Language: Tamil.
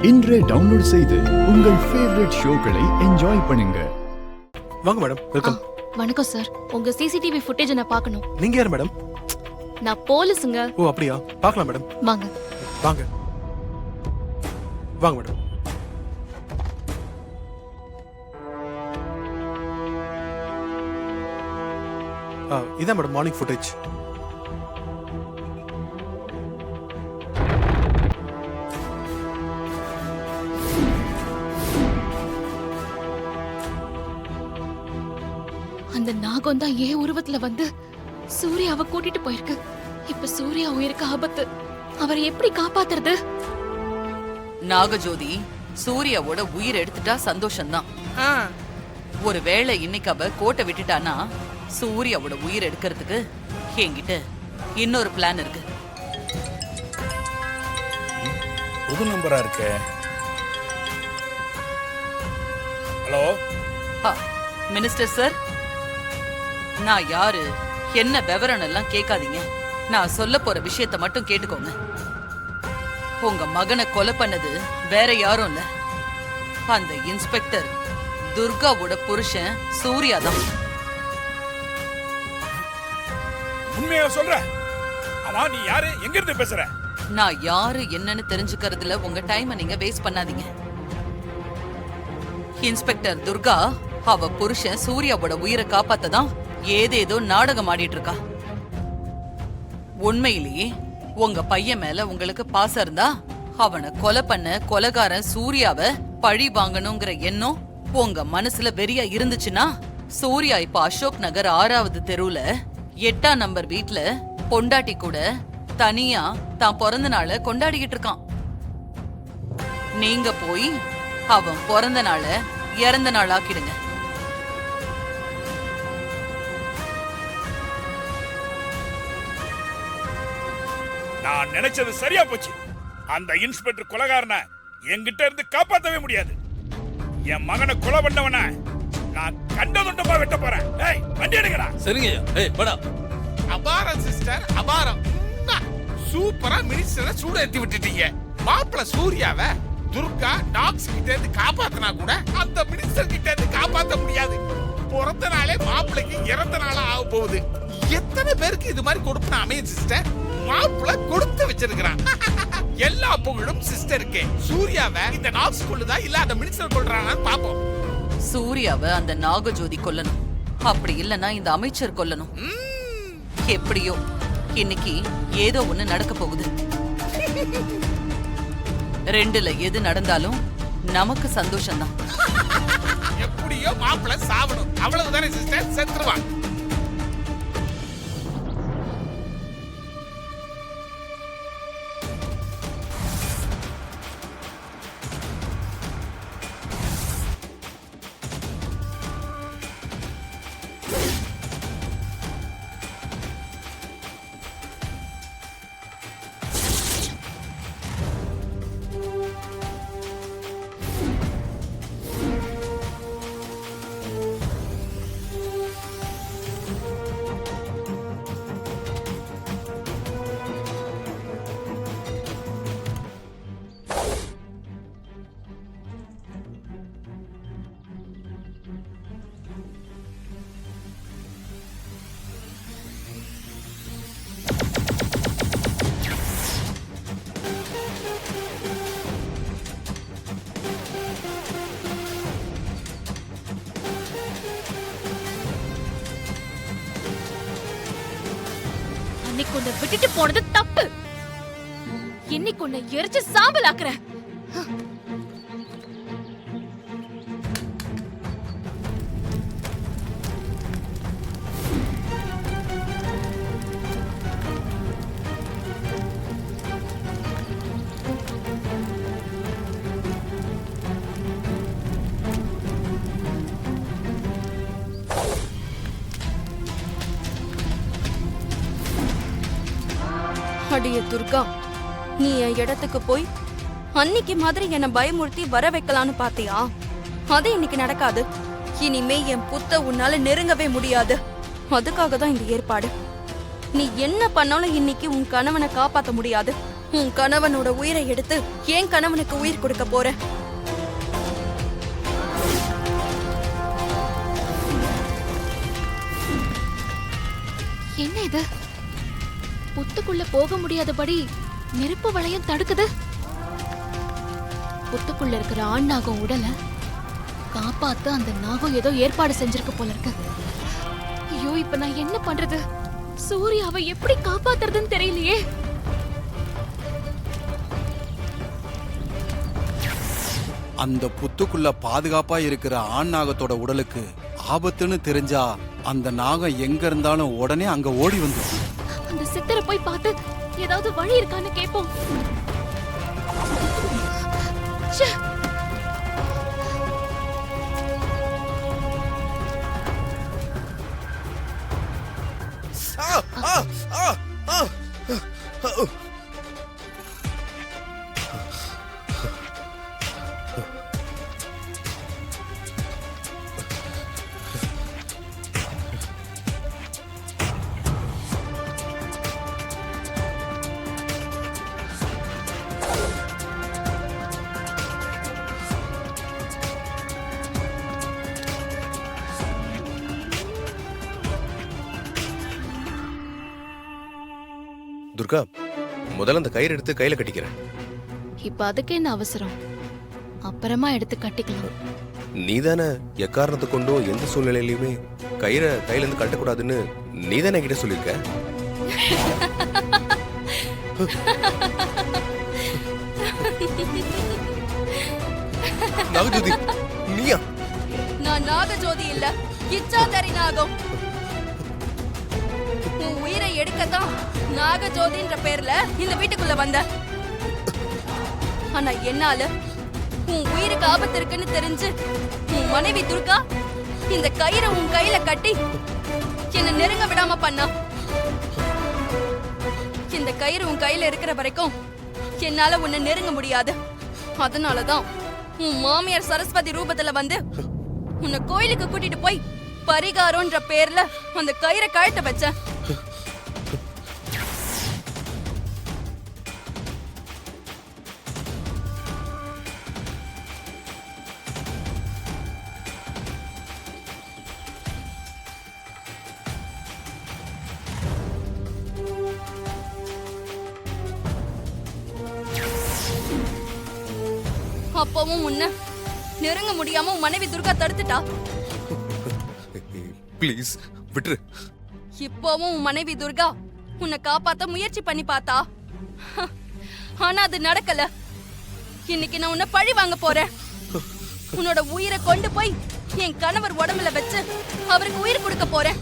இன்றே டவுன்லோட் செய்து உங்கள் ஃபேவரட் ஷோக்களை என்ஜாய் பண்ணுங்க. வாங்க மேடம், வெல்கம். வணக்கம் சார். உங்க சிசிடிவி ஃபுட்டேஜ் நான் பார்க்கணும். நீங்க யார் மேடம்? நான் போலீஸ்ங்க. ஓ அப்படியா, பார்க்கலாம் மேடம். வாங்க வாங்க வாங்க மேடம். இதான் மேடம் மார்னிங் ஃபுட்டேஜ். அந்த நாகம் தான் ஏன் உருவத்துல வந்து சூர்யாவை கூட்டிட்டு போயிருக்கு. இப்ப சூர்யா உயிருக்கு ஆபத்து. அவரை எப்படி காப்பாத்துறது? நாகஜோதி சூர்யாவோட உயிர் எடுத்துட்டா சந்தோஷம்தான். ஒருவேளை இன்னைக்கு அவ கோட்டை விட்டுட்டானா சூர்யாவோட உயிர் எடுக்கிறதுக்கு என்கிட்ட இன்னொரு பிளான் இருக்கு. புது நம்பரா இருக்கு. ஹலோ மினிஸ்டர் சார், நான் யாரு என்ன விவரம் எல்லாம் கேட்காதீங்க. நான் சொல்ல போற விஷயத்த மட்டும் கேட்டுக்கோங்க. உங்க மகனை கொலை பண்ணது வேற யாரும் இல்ல, அந்த இன்ஸ்பெக்டர் துர்காவோட புருஷன் சூர்யா தான். உண்மையா சொல்ற? ஆமா, நீ யாரு, எங்க இருந்து பேசுற? நான் யாரு என்னன்னு தெரிஞ்சுக்கிறதுல உங்க டைமை நீங்க வேஸ்ட் பண்ணாதீங்க. இன்ஸ்பெக்டர் துர்கா அவ புருஷன் சூர்யாவோட உயிரை காப்பாத்ததான் ஏதேதோ நாடகம் ஆடிட்டு இருக்கா. உண்மையிலேயே உங்க பையன் மேல உங்களுக்கு பாசம் இருந்தா அவனை கொலை பண்ண கொலைகாரன் சூர்யாவை பழி வாங்கணுங்கிற எண்ணம் உங்க மனசுல வெறியா இருந்துச்சுன்னா, சூர்யா இப்ப அசோக் நகர் 6வது தெருவுல 8ஆம் நம்பர் வீட்ல பொண்டாட்டி கூட தனியா தான் பிறந்த நாளை கொண்டாடிக்கிட்டு இருக்கான். நீங்க போய் அவன் பிறந்த நாளை இறந்த நாள் ஆக்கிடுங்க. நான் நினைச்சது சரியா போச்சு. அந்த இன்ஸ்பெக்டர் கொலைகாரனை என்கிட்ட இருந்து காப்பாத்தவே முடியாது. என் மகனை கொலை பண்ணவன நான் கண்டதுண்டமா வெட்ட போறேன். ஏய், வண்டி எடுங்கடா. சரிங்க. ஏய் படா. அபாரம் சிஸ்டர், அபாரம். சூப்பரா மினிஸ்டரை சூட ஏத்தி விட்டுட்டீங்க. மாப்பிள்ள சூர்யாவை துர்கா டாக்ஸ் கிட்ட இருந்து காப்பாத்தினா கூட அந்த மினிஸ்டர் கிட்ட இருந்து காப்பாத்த முடியாது. பிறந்த நாளே மாப்பிள்ளைக்கு இறந்த நாளா ஆக போகுது. எத்தனை பேருக்கு இது மாதிரி கொடுப்பன அமையும் சிஸ்டர்? மாப்பிள்ள கொடுத்து வச்சிருக்கிறான். எல்லா புகழும் சிஸ்டருக்கு. சூர்யாவை இந்த டாக்ஸ் கொல்லுதா இல்ல அந்த மினிஸ்டர் கொல்றானான்னு பாப்போம். சூர்யாவை அந்த நாகஜோதி கொல்லணும், அப்படி இல்லனா இந்த அமைச்சர் கொல்லணும். எப்படியோ இன்னைக்கு ஏதோ ஒண்ணு நடக்க போகுது. ரெண்டுல எது நடந்தாலும் நமக்கு சந்தோஷம்தான். எப்படியோ மாப்பிள்ள சாவணும், அவ்வளவுதானே சிஸ்டர்? செத்துருவான். அன்னைக்கு உன்னை விட்டுட்டு போனது தப்பு. இன்னைக்கு உன்னை எரிச்சு சாம்பல் ஆக்குறேன். அடியே துர்கா, நீ என் இடத்துக்கு போய் அன்னைக்கு மாதிரி என்ன பயமுறுத்தி வர வைக்கலான்னு பாத்தியா? அது இன்னைக்கு நடக்காது. இனிமே என் புத்த உன்னால நெருங்கவே முடியாது. அதுக்காக தான் இந்த ஏற்பாடு. நீ என்ன பண்ணாலும் இன்னைக்கு உன் கணவனை காப்பாத்த முடியாது. உன் கணவனோட உயிரை எடுத்து என் கணவனுக்கு உயிர் கொடுக்க போறேன். என்ன இது? புத்துக்குள்ள போக முடியாதபடி நெருப்பு வளையம் தடுக்குது. புத்துக்குள்ள இருக்கிற ஆண் நாகம் உடல காப்பாத்த அந்த நாகம் ஏதோ ஏற்பாடு செஞ்சிருக்கு போல இருக்கு. ஐயோ, இப்ப நான் என்ன பண்றது? சூர்யாவை எப்படி காப்பாத்துறதுன்னு தெரியலையே. அந்த புத்துக்குள்ள பாதுகாப்பா இருக்கிற ஆண் நாகத்தோட உடலுக்கு ஆபத்துன்னு தெரிஞ்சா அந்த நாகம் எங்க இருந்தாலும் உடனே அங்க ஓடி வந்துடும். அந்த சித்தரை போய் பார்த்து ஏதாவது வழி இருக்கான்னு கேட்போம். ச்சே. துர்கா, முதல்ல அந்த கயிறு எடுத்து கையில கட்டிக்கிறேன். இப்ப அதுக்கு என்ன அவசரம்? அப்புறமா எடுத்து கட்டிக்கலாம். நீதானே எக்காரணத்தை கொண்டும் எந்த சூழ்நிலையிலுமே கயிறை கையில இருந்து கட்டக்கூடாதுன்னு நீதானே என்கிட்ட சொல்லியிருக்க. நாகஜோதி, நீயா? நான் நாகஜோதி இல்ல, இச்சாதாரி நாகம். உன் உயிரை எடுக்கத்தான் நாகஜோதின்ற பேர்ல இந்த வீட்டுக்குள்ள வந்த. ஆனா என்னால உன் உயிருக்கு ஆபத்து இருக்குன்னு தெரிஞ்சு உன் மனைவி துர்கா இந்த கயிறை உன் கையில கட்டி என்ன நெருங்க விடாம பண்ணா. இந்த கயிறு உன் கையில இருக்கிற வரைக்கும் என்னால உன்னை நெருங்க முடியாது. அதனாலதான் உன் மாமியார் சரஸ்வதி ரூபத்துல வந்து உன்னை கோயிலுக்கு கூட்டிட்டு போய் பரிகாரம்ன்ற பேர்ல அந்த கயிறை கழட்ட வச்ச. அப்பவும் உன்னை நெருங்க முடியாம உன் மனைவி துர்கா தடுத்துட்டா. ப்ளீஸ் விட்டுரு. இப்பவும் உன் மனைவி துர்கா உன்னை காப்பாத்த முயற்சி பண்ணி பார்த்தா. ஆனா அது நடக்கல. இன்னைக்கு நான் உன்னை பழி வாங்க போறேன். உன்னோட உயிரை கொண்டு போய் என் கணவர் உடம்புல வச்சு அவருக்கு உயிர் கொடுக்க போறேன்.